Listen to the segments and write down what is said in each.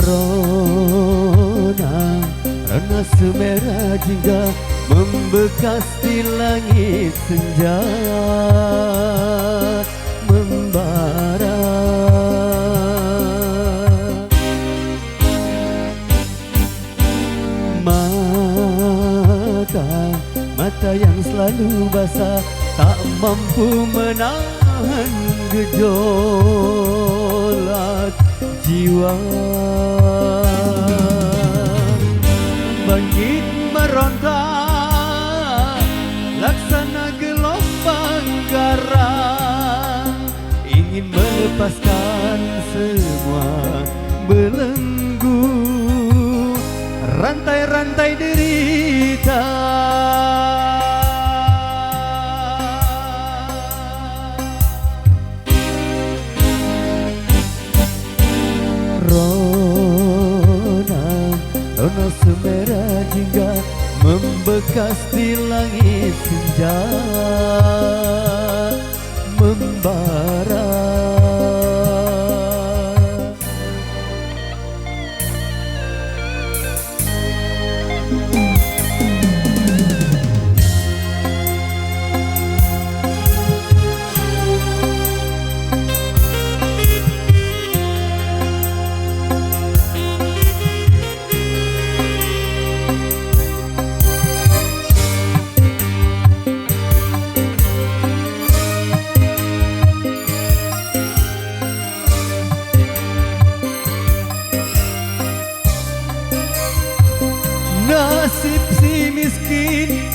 Rona semerah jingga membekas di langit senja membara. Mata yang selalu basah tak mampu menahan gejolak jiwa. Bangkit meronta laksana gelombang garang, ingin melepaskan semua belenggu rantai-rantai derita. Rona semerah jingga membekas di langit senja membara. Nasib si miskin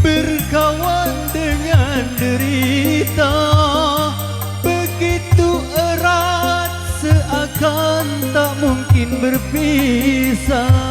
berkawan dengan derita, begitu erat seakan tak mungkin berpisah.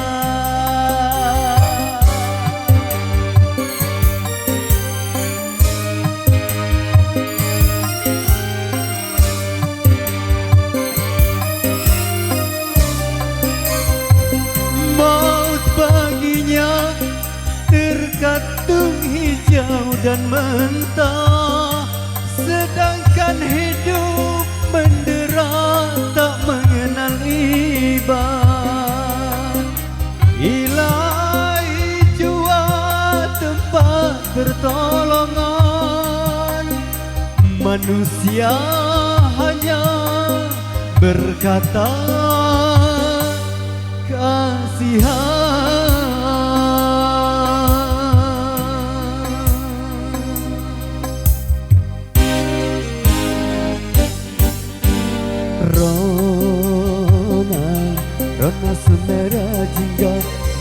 Terkatung hijau dan mentah, sedangkan hidup mendera tak mengenal iba. Ilahi jua tempat pertolongan, manusia hanya berkata kasihan. Rona semerah jingga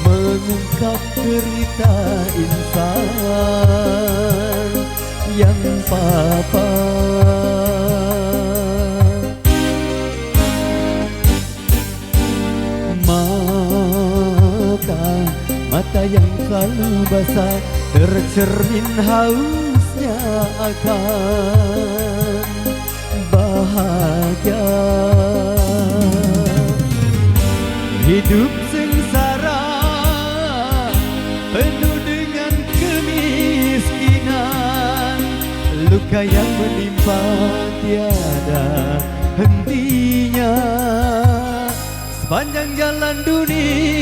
mengungkap derita insan yang papa. Mata yang selalu basah tercermin hausnya akan bahagia. Hidup sengsara penuh dengan kemiskinan, luka yang menimpa tiada hentinya sepanjang jalan dunia.